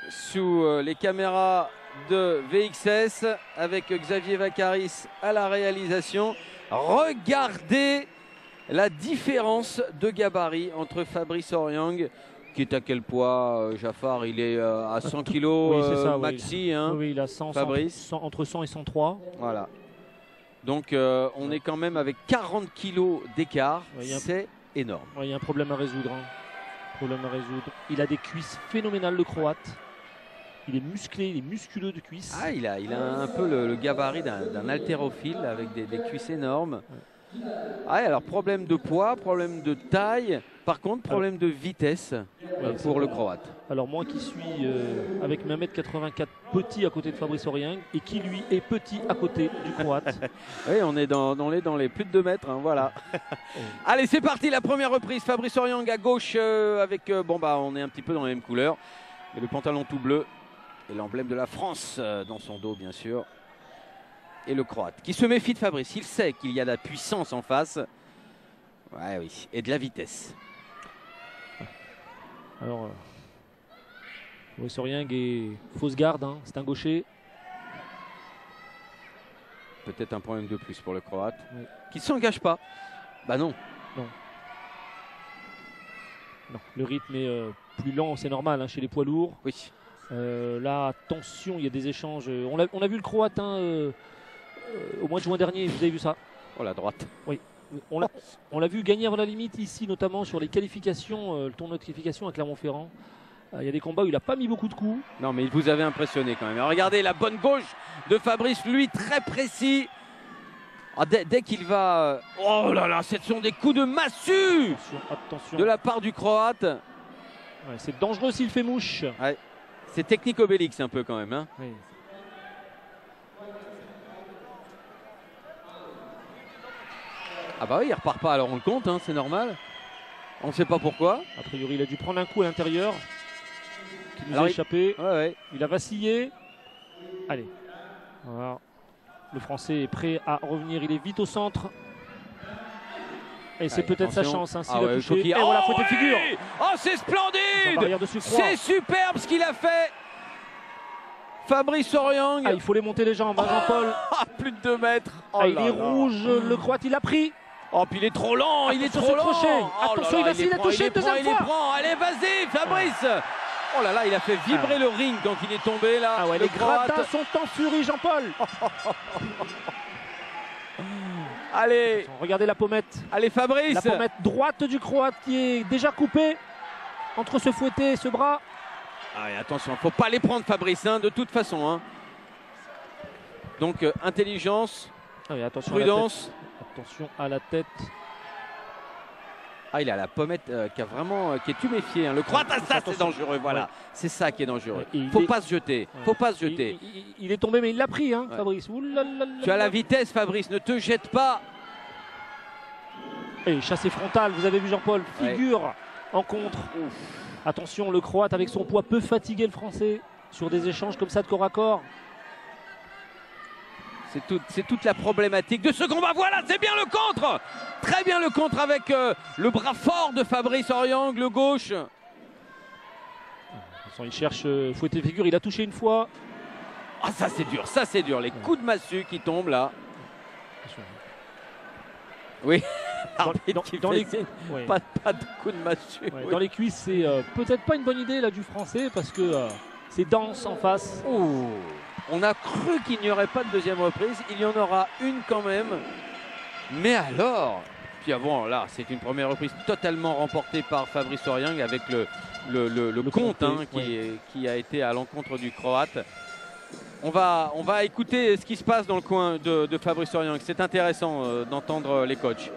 Sous les caméras de VXS avec Xavier Vacaris à la réalisation. Regardez la différence de gabarit entre Fabrice Oryang, qui est à quel poids, Jaffar? Il est à 100 kg oui, ça, maxi. Oui. Hein, oui, il a 100, Fabrice. entre 100 et 103. Voilà. Donc on est quand même avec 40 kg d'écart. Oui, c'est énorme. Oui, il y a un problème à résoudre. Il a des cuisses phénoménales, le Croate. Il est musclé, il est musculeux de cuisses. Ah, il a un peu le gabarit d'un haltérophile avec des cuisses énormes. Ah, alors problème de poids, problème de taille, par contre problème de vitesse pour le Croate. Alors moi qui suis avec 1m84 petit à côté de Fabrice Oryang et qui lui est petit à côté du Croate. Oui, on est dans les plus de 2 mètres, hein, voilà. Allez, c'est parti, la première reprise. Fabrice Oryang à gauche avec, on est un petit peu dans les mêmes couleurs. Et le pantalon tout bleu et l'emblème de la France dans son dos, bien sûr. Et le Croate qui se méfie de Fabrice. Il sait qu'il y a de la puissance en face. Ouais, oui. Et de la vitesse. Alors, Fabrice Oryang est fausse garde. Hein. C'est un gaucher. Peut-être un problème de plus pour le Croate. Oui. Qui ne s'engage pas. Bah non. Non. Non. Le rythme est plus lent, c'est normal hein, chez les poids lourds. Oui. Là, attention, il y a des échanges. On a vu le Croate hein, au mois de juin dernier, vous avez vu ça? Oh, la droite. Oui. On l'a vu gagner avant la limite ici, notamment sur les qualifications, le tournoi de qualification à Clermont-Ferrand. Il y a des combats où il n'a pas mis beaucoup de coups. Non, mais il vous avait impressionné quand même. Alors, regardez la bonne gauche de Fabrice, lui très précis. Ah, dès qu'il va... Oh là là, ce sont des coups de massue attention. De la part du Croate. Ouais, c'est dangereux s'il fait mouche. Ouais. C'est technique Obélix un peu quand même. Hein. Oui. Ah bah oui, il repart pas, alors on le compte, hein, c'est normal. On ne sait pas pourquoi. A priori, il a dû prendre un coup à l'intérieur qui nous a échappé. Il a vacillé. Allez. Voilà. Le Français est prêt à revenir. Il est vite au centre. Et c'est peut-être sa chance. Hein, s'il a touché. Et voilà, faute de figure. Oh, c'est splendide! C'est superbe ce qu'il a fait. Fabrice Oryang. Ah, il faut les monter les jambes, hein, Jean-Paul. Plus de 2 mètres. Oh il est rouge, le Croate, il a pris. Oh, puis il est trop lent, il est trop lent. Attention, il a touché une deuxième fois. Il prend. Allez, vas-y, Fabrice. Oh là là, il a fait vibrer le ring quand il est tombé là. Ah ouais, les gradins sont en furie, Jean-Paul. Allez. Attention, regardez la pommette. Allez, Fabrice. La pommette droite du Croate qui est déjà coupée entre ce fouetté et ce bras. Ah, et attention, il ne faut pas les prendre, Fabrice, hein, de toute façon. Hein. Donc, intelligence, prudence. Attention à la tête. Ah, il a la pommette qui est tuméfiée. Hein. Le Croate, ça c'est dangereux, voilà. Ouais. C'est ça qui est dangereux. Il faut pas se jeter. Faut pas se jeter. Il est tombé, mais il l'a pris, hein, Fabrice. Tu as la vitesse, Fabrice, ne te jette pas. Et chassé frontal, vous avez vu Jean-Paul, figure en contre. Ouf. Attention, le Croate avec son poids peut fatiguer le Français sur des échanges comme ça de corps à corps. C'est toute la problématique de ce combat. Voilà, c'est bien le contre. Très bien le contre avec le bras fort de Fabrice Oryang, le gauche. Il cherche fouetter figure, il a touché une fois. Ah, ça c'est dur, ça c'est dur. Les coups de massue qui tombent là. Oui. Dans les pas de coup de massue. Oui. Dans les cuisses, c'est peut-être pas une bonne idée là du Français parce que c'est dense en face. Ouh. On a cru qu'il n'y aurait pas de deuxième reprise. Il y en aura une quand même. Mais alors, puis bon, là, c'est une première reprise totalement remportée par Fabrice Oryang avec le compte hein, qui a été à l'encontre du Croate. On va écouter ce qui se passe dans le coin de Fabrice Oryang. C'est intéressant d'entendre les coachs.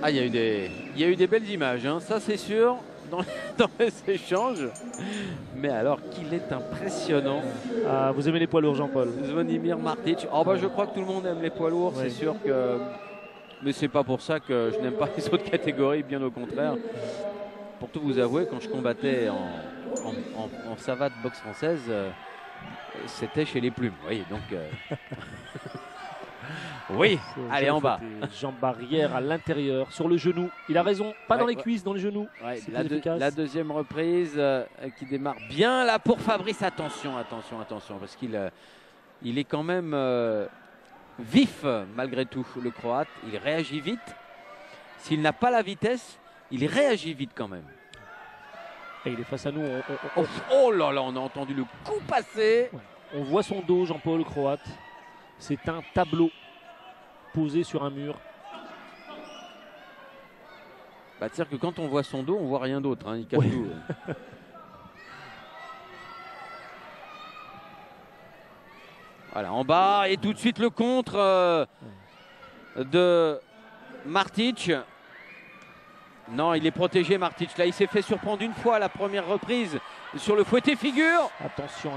Ah, il y a eu des belles images, hein, ça c'est sûr. dans les échanges. Mais alors qu'il est impressionnant. Ah, vous aimez les poids lourds, Jean-Paul? Zvonimir Martic. Oh, bah, je crois que tout le monde aime les poids lourds, c'est sûr que. Mais c'est pas pour ça que je n'aime pas les autres catégories, bien au contraire. Pour tout vous avouer, quand je combattais en savate boxe française, c'était chez les plumes. Oui, donc. Oui, allez en bas. Jambe arrière à l'intérieur, sur le genou. Il a raison, pas dans les cuisses, dans les genoux. La deuxième reprise qui démarre bien là pour Fabrice. Attention, parce qu'il est quand même vif malgré tout, le Croate. Il réagit vite. S'il n'a pas la vitesse, il réagit vite quand même. Et il est face à nous. Oh là là, on a entendu le coup passer. On voit son dos, Jean-Paul, le Croate. C'est un tableau posé sur un mur. Bah, c'est-à-dire que quand on voit son dos, on voit rien d'autre. Hein, il cache tout. Voilà, en bas, et tout de suite le contre de Martic. Non, il est protégé, Martic. Là, il s'est fait surprendre une fois à la première reprise sur le fouetté figure. Attention.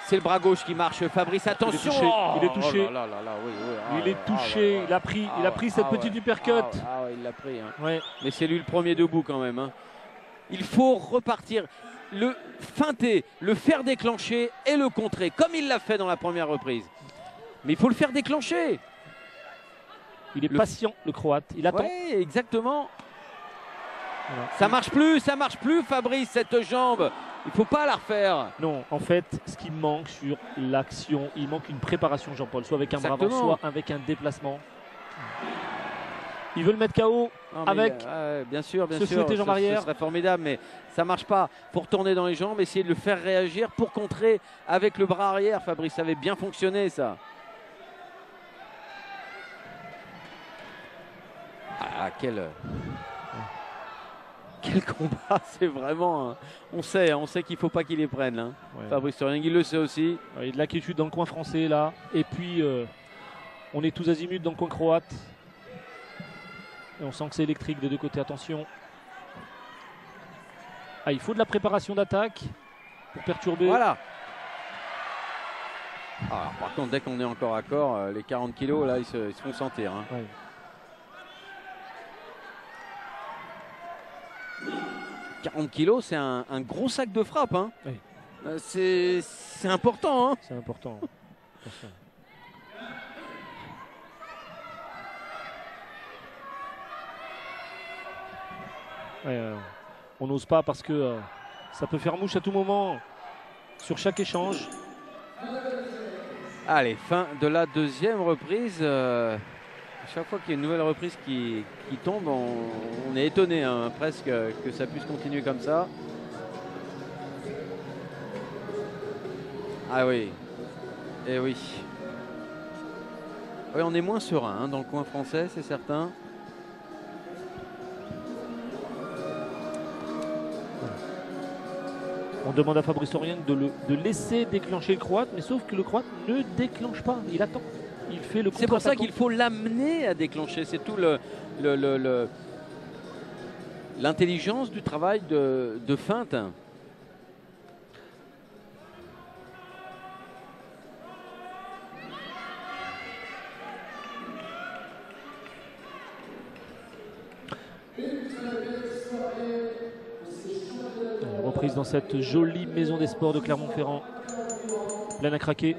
C'est le bras gauche qui marche. Fabrice, attention. Il est touché. Il est touché. Il a pris cette petite uppercut. Il l'a pris. Hein. Ouais. Mais c'est lui le premier debout quand même. Hein. Il faut repartir. Le feinter, le faire déclencher et le contrer, comme il l'a fait dans la première reprise. Mais il faut le faire déclencher. Il est patient, le Croate. Il attend. Oui, exactement. Voilà. Ça marche plus, Fabrice, cette jambe. Il ne faut pas la refaire. Non, en fait, ce qui manque sur l'action, il manque une préparation, Jean-Paul, soit avec un bras avant, soit avec un déplacement. Il veut le mettre KO avec bien sûr, ce fouetté jambe arrière. Ce serait formidable, mais ça ne marche pas. Pour tourner dans les jambes, essayer de le faire réagir pour contrer avec le bras arrière. Fabrice, ça avait bien fonctionné, ça. Ah, quel combat, c'est vraiment. On sait qu'il ne faut pas qu'il les prenne. Hein. Ouais. Fabrice Soriang, il le sait aussi. Il y a de l'inquiétude dans le coin français là. Et puis on est tous azimuts dans le coin croate. Et on sent que c'est électrique des deux côtés. Attention. Ah, il faut de la préparation d'attaque pour perturber. Voilà. Alors, par contre, dès qu'on est encore à corps, les 40 kilos là, ils se font sentir. Hein. Ouais. 40 kilos, c'est un gros sac de frappe. Hein. Oui. C'est important. Hein. C'est important. On n'ose pas parce que ça peut faire mouche à tout moment sur chaque échange. Allez, fin de la deuxième reprise. Chaque fois qu'il y a une nouvelle reprise qui tombe, on est étonné hein, presque que ça puisse continuer comme ça. Ah oui, et oui. Oui, on est moins serein hein, dans le coin français, c'est certain. On demande à Fabrice Soriang de laisser déclencher le Croate, mais sauf que le Croate ne déclenche pas, il attend. Il fait le c'est pour ça qu'il faut l'amener à déclencher. C'est tout l'intelligence du travail de feinte. Reprise dans cette jolie maison des sports de Clermont-Ferrand, pleine à craquer.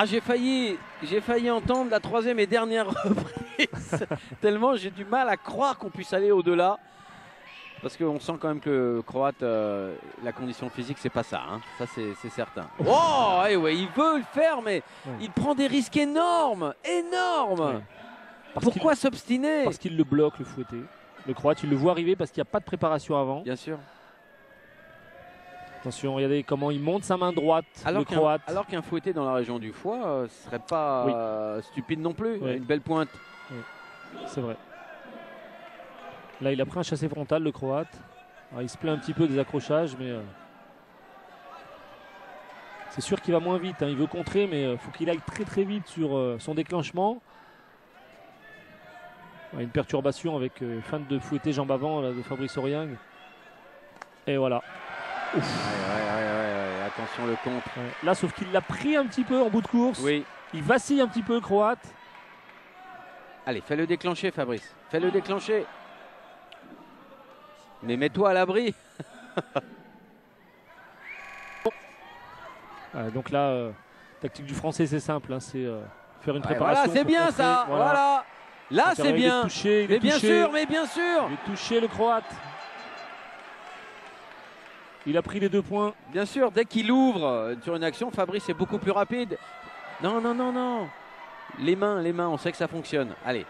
Ah, j'ai failli entendre la troisième et dernière reprise tellement j'ai du mal à croire qu'on puisse aller au-delà. Parce qu'on sent quand même que le Croate, la condition physique, c'est pas ça. Hein. Ça, c'est certain. Oh, ouais, il veut le faire, mais il prend des risques énormes. Énormes. Pourquoi s'obstiner? Parce qu'il le bloque, le fouetté. Le Croate, il le voit arriver parce qu'il n'y a pas de préparation avant. Bien sûr. Attention, regardez comment il monte sa main droite, le Croate. Alors qu'un fouetté dans la région du foie, ce serait pas stupide non plus. Une belle pointe. Oui. C'est vrai. Là, il a pris un chassé frontal, le Croate. Alors, il se plaint un petit peu des accrochages, mais C'est sûr qu'il va moins vite, hein. Il veut contrer, mais il faut qu'il aille très très vite sur son déclenchement. Une perturbation avec fin de fouetter jambe avant là, de Fabrice Aurieng. Et voilà. Ouais. Attention le contre. Ouais. Là, sauf qu'il l'a pris un petit peu en bout de course. Oui. Il vacille un petit peu, le Croate. Allez, fais-le déclencher, Fabrice. Fais-le déclencher. Mais mets-toi à l'abri. Donc là, tactique du Français, c'est simple. Hein, c'est faire une préparation. Voilà, c'est bien contrer. Ça. Voilà. Là, c'est bien. Mais bien sûr. Il est touché, le Croate. Il a pris les 2 points. Bien sûr, dès qu'il ouvre sur une action, Fabrice est beaucoup plus rapide. Non. Les mains, on sait que ça fonctionne. Allez.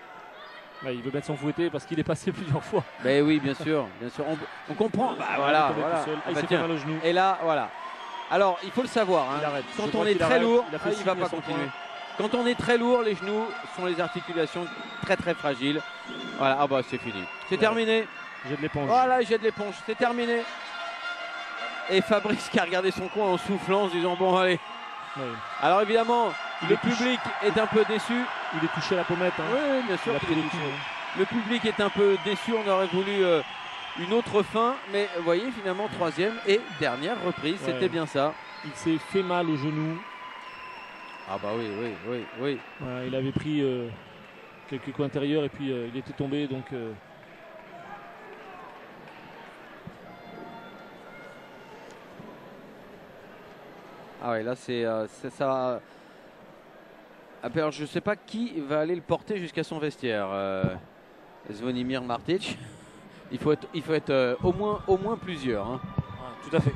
Là, il veut mettre son fouetté parce qu'il est passé plusieurs fois. Ben oui, bien sûr. On comprend. Bah, voilà. Il s'est fait mal au genou. Et là, voilà. Alors, il faut le savoir. Hein. Quand on est très lourd, il ne va pas continuer. Quand on est très lourd, les genoux sont les articulations très très fragiles. Voilà, ah bah c'est fini. C'est terminé. Jet de l'éponge. Voilà, jet de l'éponge. C'est terminé. Et Fabrice qui a regardé son coin en soufflant, en se disant bon allez. Oui. Alors évidemment, le public est un peu déçu. Il est touché à la pommette. Hein. Oui, bien sûr. Le public est un peu déçu. On aurait voulu une autre fin, mais vous voyez finalement 3e et dernière reprise, c'était bien ça. Il s'est fait mal au genou. Ah bah oui. Voilà, il avait pris quelques coups intérieurs et puis il était tombé donc. Ah ouais, là c'est ça. Alors je sais pas qui va aller le porter jusqu'à son vestiaire. Zvonimir Martic. Il faut être au moins plusieurs. Hein. Tout à fait.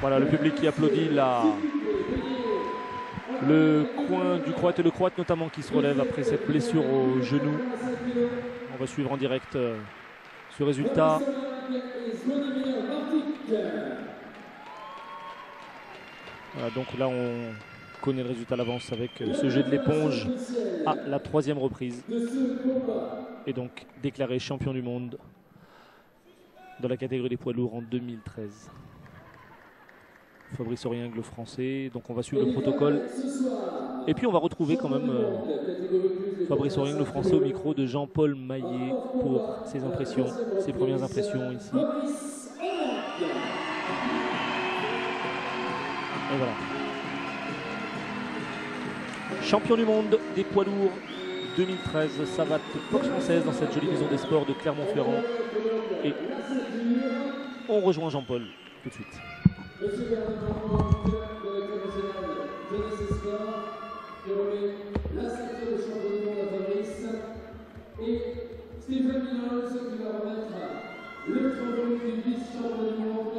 Voilà le public qui applaudit le coin du Croate et le Croate notamment qui se relève après cette blessure au genou. On va suivre en direct ce résultat. Voilà, donc là on connaît le résultat à l'avance avec ce jet de l'éponge à la 3e reprise. Et donc déclaré champion du monde dans la catégorie des poids lourds en 2013. Fabrice Aurieng, le Français. Donc on va suivre le protocole. Et puis on va retrouver quand même Fabrice Aurieng, le Français, au micro de Jean-Paul Maillet pour ses impressions, ses premières impressions ici. Et voilà. Champion du monde des poids lourds 2013, Savate, boxe française dans cette jolie maison des sports de Clermont-Ferrand. Et on rejoint Jean-Paul tout de suite. Monsieur Bernard, directeur national jeunesse et sport, qui remet la ceinture de champion du monde à Fabrice, et Stéphane Minos qui va remettre le trophée du vice-champion du monde